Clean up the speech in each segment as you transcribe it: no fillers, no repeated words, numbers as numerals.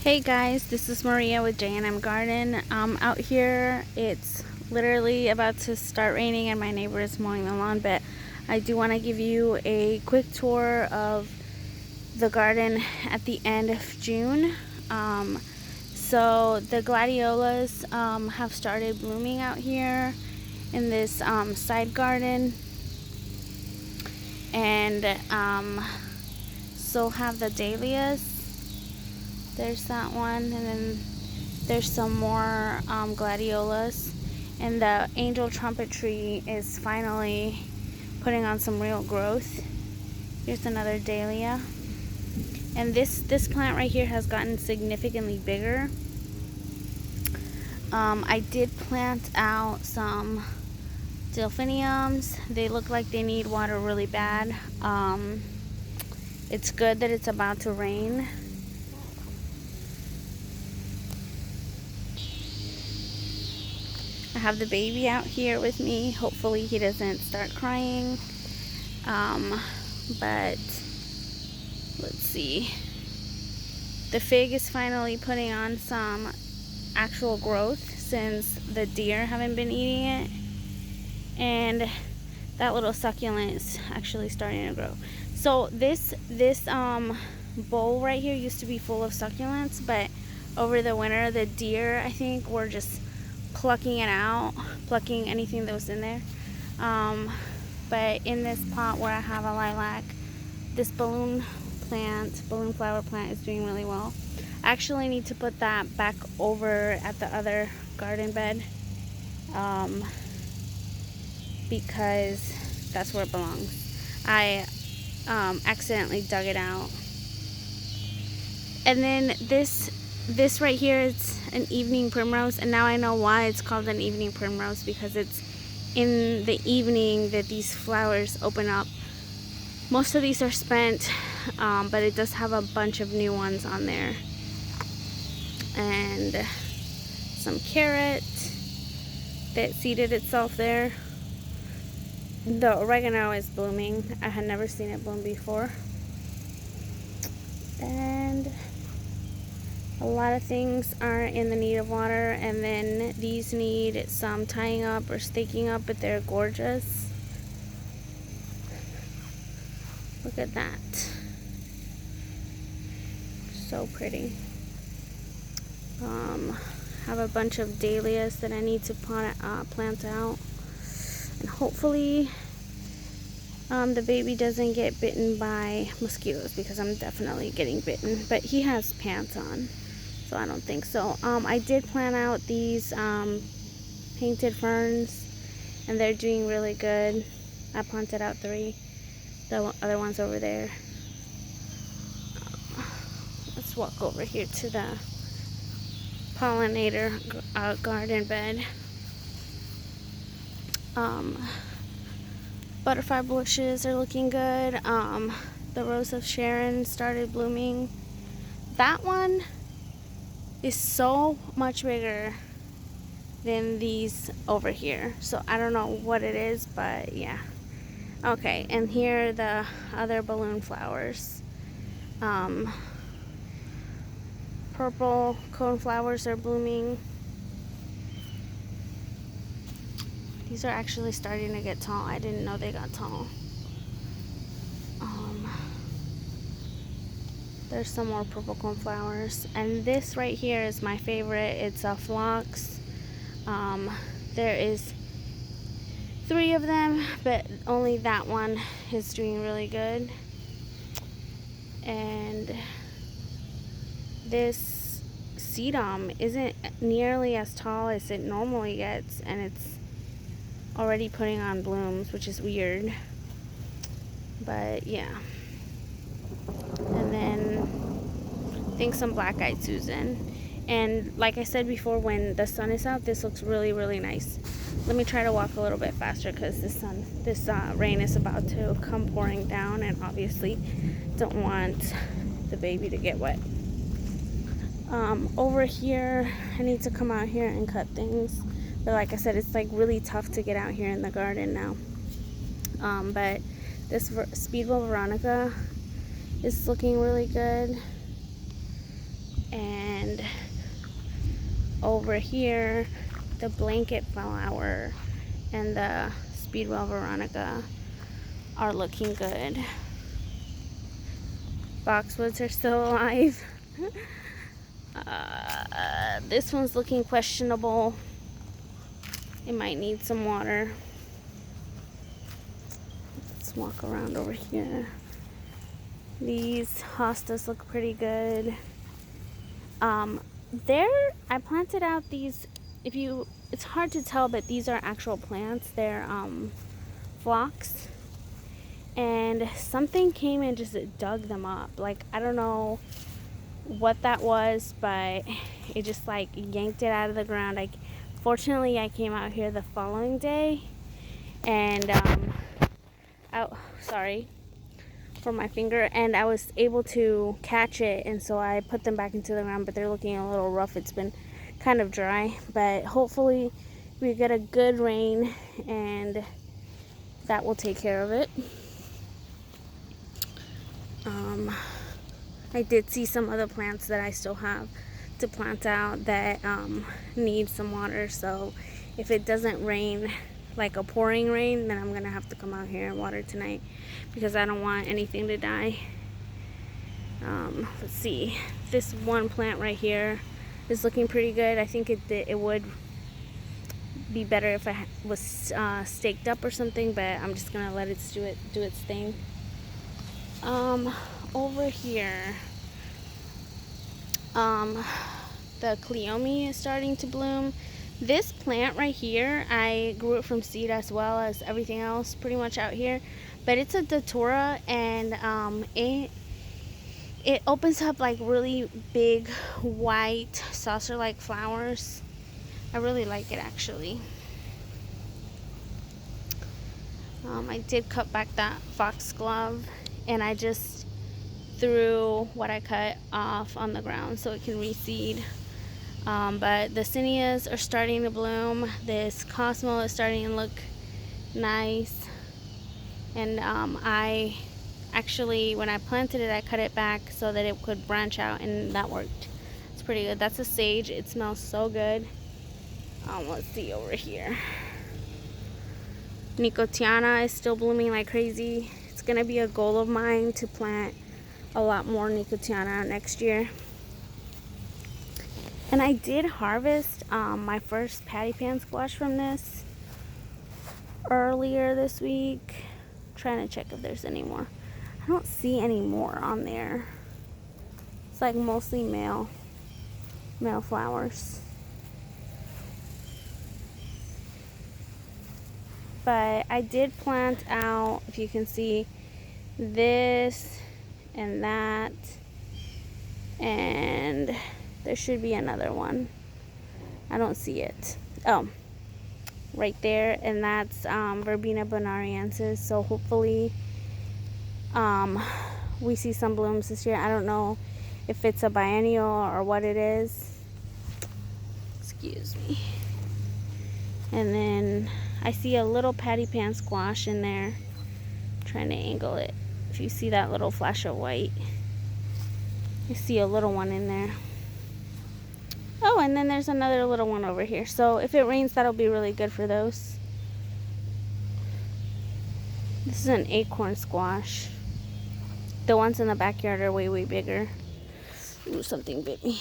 Hey guys, this is Maria with J&M Garden. Out here, it's literally about to start raining and my neighbor is mowing the lawn, but I do want to give you a quick tour of the garden at the end of June. So the gladiolas have started blooming out here in this side garden, and so have the dahlias. There's that one, and then there's some more gladiolas, and the angel trumpet tree is finally putting on some real growth. Here's another dahlia, and this plant right here has gotten significantly bigger. I did plant out some delphiniums. They look like they need water really bad. It's good that it's about to rain. I have the baby out here with me. Hopefully he doesn't start crying. But let's see. The fig is finally putting on some actual growth since the deer haven't been eating it. And that little succulent is actually starting to grow. So this bowl right here used to be full of succulents, but over the winter the deer, I think, were just plucking it out, plucking anything that was in there. But in this pot where I have a lilac, this balloon flower plant is doing really well. I actually need to put that back over at the other garden bed, because that's where it belongs. I accidentally dug it out. And then this right here, it's an evening primrose, and now I know why it's called an evening primrose, because it's in the evening that these flowers open up. Most of these are spent, but it does have a bunch of new ones on there. And some carrot that seeded itself there. The oregano is blooming. I had never seen it bloom before. And a lot of things are in the need of water, and then these need some tying up or staking up, but they're gorgeous. Look at that. So pretty. Have a bunch of dahlias that I need to plant out, and hopefully the baby doesn't get bitten by mosquitoes, because I'm definitely getting bitten, but he has pants on, so I don't think so. I did plant out these painted ferns, and they're doing really good. I planted out 3. The other one's over there. Let's walk over here to the pollinator garden bed. Butterfly bushes are looking good. The Rose of Sharon started blooming. That one is so much bigger than these over here, so I don't know what it is, but yeah. Okay, and here are the other balloon flowers. Purple coneflowers are blooming. These are actually starting to get tall. I didn't know they got tall. There's some more purple coneflowers, and this right here is my favorite. It's a phlox. There is 3 of them, but only that one is doing really good. And this sedum isn't nearly as tall as it normally gets, and it's already putting on blooms, which is weird, but yeah. And then I think some black-eyed Susan. And like I said before, when the sun is out, this looks really, really nice. Let me try to walk a little bit faster, because this rain is about to come pouring down, and obviously don't want the baby to get wet. Over here, I need to come out here and cut things, but like I said, it's like really tough to get out here in the garden now. But this Speedwell Veronica is looking really good. And over here, the blanket flower and the Speedwell Veronica are looking good. Boxwoods are still alive. This one's looking questionable. It might need some water. Let's walk around over here. These hostas look pretty good. I planted out these, it's hard to tell, but these are actual plants. They're phlox. And something came and just dug them up. Like, I don't know what that was, but it just like yanked it out of the ground. Fortunately, I came out here the following day, and sorry for my finger, and I was able to catch it, and so I put them back into the ground, but they're looking a little rough. It's been kind of dry, but hopefully we get a good rain and that will take care of it. I did see some other plants that I still have to plant out that need some water, so if it doesn't rain like a pouring rain, then I'm gonna have to come out here and water tonight because I don't want anything to die. Let's see, this one plant right here is looking pretty good. I think it would be better if it was staked up or something, but I'm just gonna let it do its thing. Over here, the Cleome is starting to bloom. This plant right here, I grew it from seed as well as everything else pretty much out here, but it's a datura, and it opens up like really big white saucer-like flowers. I really like it actually. I did cut back that foxglove, and I just threw what I cut off on the ground so it can reseed. But the zinnias are starting to bloom. This Cosmo is starting to look nice. And I actually, when I planted it, I cut it back so that it could branch out, and that worked. It's pretty good. That's a sage. It smells so good. Let's see over here. Nicotiana is still blooming like crazy. It's gonna be a goal of mine to plant a lot more Nicotiana next year. And I did harvest my first patty pan squash from this earlier this week. I'm trying to check if there's any more. I don't see any more on there. It's like mostly male flowers. But I did plant out, if you can see, this and that, and there should be another one. I don't see it. Oh, right there, and that's Verbena bonariensis. So hopefully we see some blooms this year. I don't know if it's a biennial or what it is. Excuse me. And then I see a little patty pan squash in there. I'm trying to angle it. If you see that little flash of white, you see a little one in there. Oh, and then there's another little one over here. So if it rains, that'll be really good for those. This is an acorn squash. The ones in the backyard are way, way bigger. Ooh, something bit me.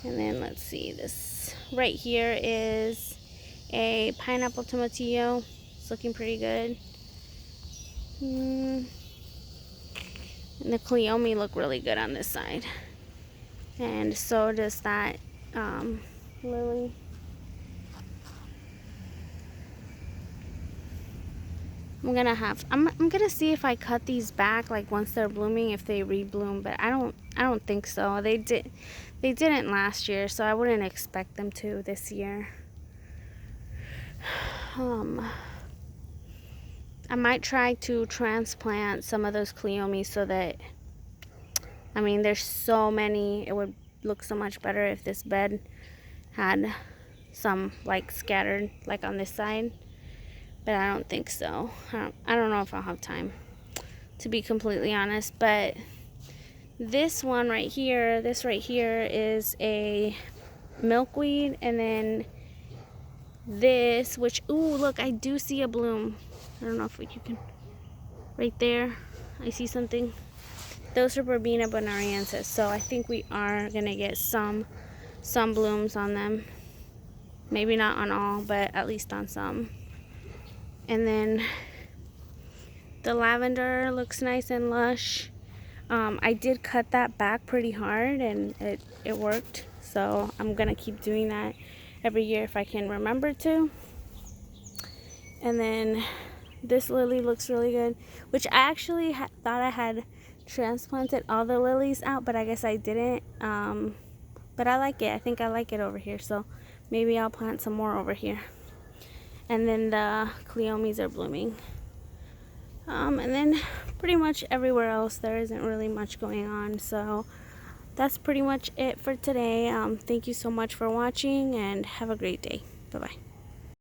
And then let's see, this right here is a pineapple tomatillo. It's looking pretty good. And the Cleome look really good on this side. And so does that lily. I'm gonna see if I cut these back, like once they're blooming, if they rebloom, but I don't think so. They didn't last year, so I wouldn't expect them to this year. I might try to transplant some of those Cleome so that, I mean, there's so many. It would look so much better if this bed had some like scattered like on this side. But I don't think so. I don't know if I'll have time, to be completely honest. But This one right here, this right here is a milkweed, and then this, which, ooh, look, I do see a bloom. I don't know if you can, right there, I see something. Those are Verbena bonariensis, so I think we are gonna get some blooms on them. Maybe not on all, but at least on some. And then the lavender looks nice and lush. I did cut that back pretty hard, and it worked, so I'm gonna keep doing that every year if I can remember to. And then this lily looks really good, which I actually thought I had transplanted all the lilies out, but I guess I didn't. But I like it. I think I like it over here, so maybe I'll plant some more over here. And then the cleomes are blooming. And then pretty much everywhere else there isn't really much going on, so that's pretty much it for today. Thank you so much for watching, and have a great day. Bye bye.